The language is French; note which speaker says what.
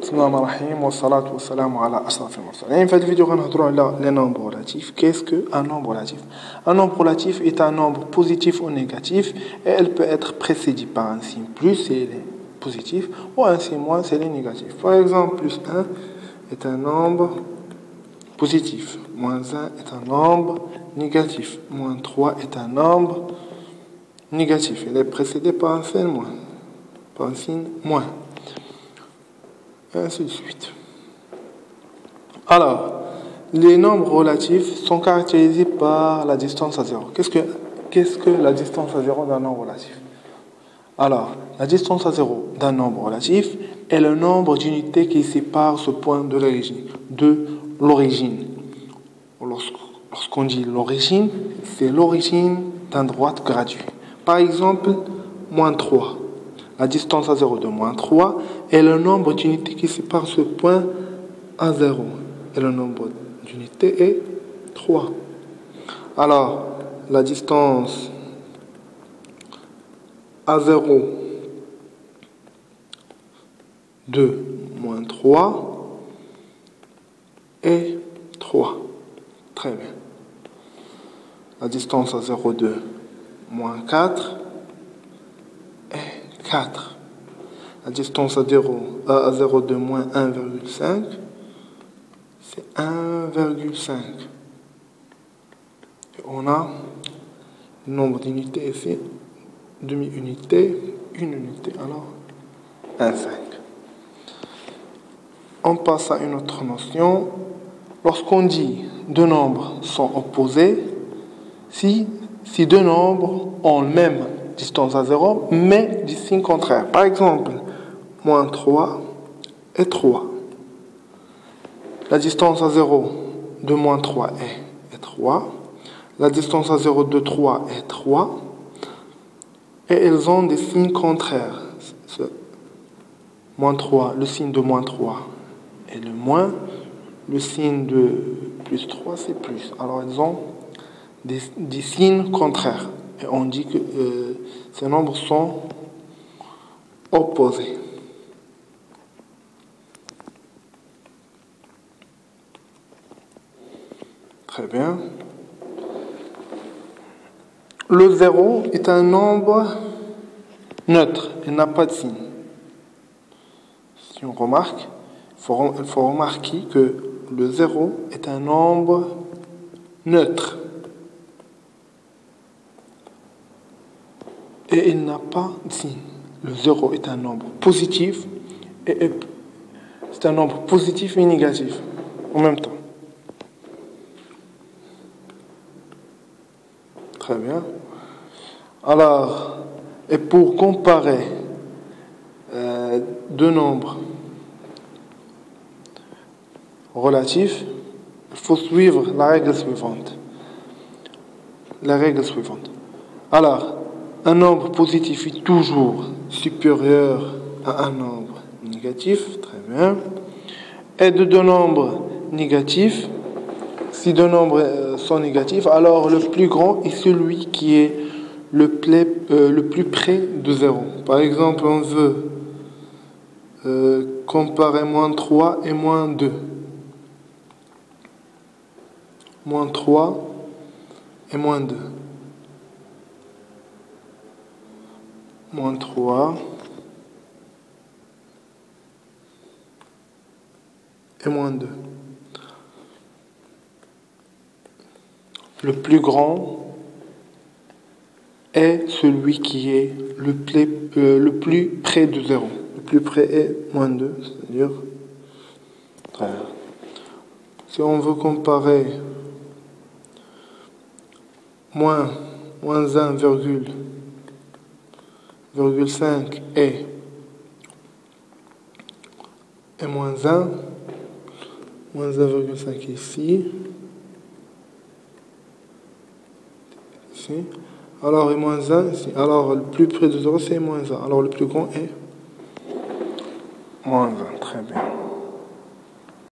Speaker 1: بسم الله الرحمن الرحيم والصلاة والسلام على أشرف المرسلين. في cette vidéo, on va les nombres relatifs. Qu'est-ce qu'un nombre relatif? Un nombre relatif est un nombre positif ou négatif et elle peut être précédée par un signe plus, c'est les positifs, ou un signe moins, c'est les négatifs. Par exemple, plus 1 est un nombre positif, moins 1 est un nombre négatif, moins 3 est un nombre négatif. Elle est précédée par un signe moins, par un signe moins. Et ainsi de suite. Alors, les nombres relatifs sont caractérisés par la distance à zéro. Qu'est-ce que la distance à zéro d'un nombre relatif? Alors, la distance à zéro d'un nombre relatif est le nombre d'unités qui séparent ce point de l'origine. Lorsqu'on dit l'origine, c'est l'origine d'un droite gradué. Par exemple, moins 3. La distance à 0 de moins 3 est le nombre d'unités qui sépare ce point à 0. Et le nombre d'unités est 3. Alors, la distance à 0 de moins 3 est 3. Très bien. La distance à 0 de moins 4 est 4. La distance à 0 de moins 1,5, c'est 1,5. Et on a le nombre d'unités ici, demi-unité, une unité, alors 1,5. On passe à une autre notion. Lorsqu'on dit deux nombres sont opposés, si deux nombres ont la même distance à 0, mais du signe contraire. Par exemple, moins 3 et 3. La distance à 0 de moins 3 est 3. La distance à 0 de 3 est 3. Et elles ont des signes contraires. Moins 3, le signe de moins 3 est le moins. Le signe de plus 3, c'est plus. Alors, elles ont des signes contraires. Et on dit que ces nombres sont opposés. Très bien. Le 0 est un nombre neutre. Il n'a pas de signe. Si on remarque, il faut remarquer que le 0 est un nombre neutre. Et il n'a pas de signe. Le 0 est un nombre positif et c'est un nombre positif et négatif en même temps. Très bien. Alors, et pour comparer deux nombres relatifs, il faut suivre la règle suivante. Alors, un nombre positif est toujours supérieur à un nombre négatif. Très bien. Et de deux nombres négatifs, si deux nombres sont négatifs, alors le plus grand est celui qui est le plus près de 0. Par exemple, on veut comparer moins 3 et moins 2. Moins 3 et moins 2. Moins 3 et moins 2. Le plus grand est celui qui est le plus près de 0. Le plus près est moins 2, c'est-à-dire... Si on veut comparer moins 1,5 et moins 1, moins 1,5 ici, alors et moins 1 ici. Alors le plus près de 0 c'est moins 1, alors le plus grand est moins 1, très bien.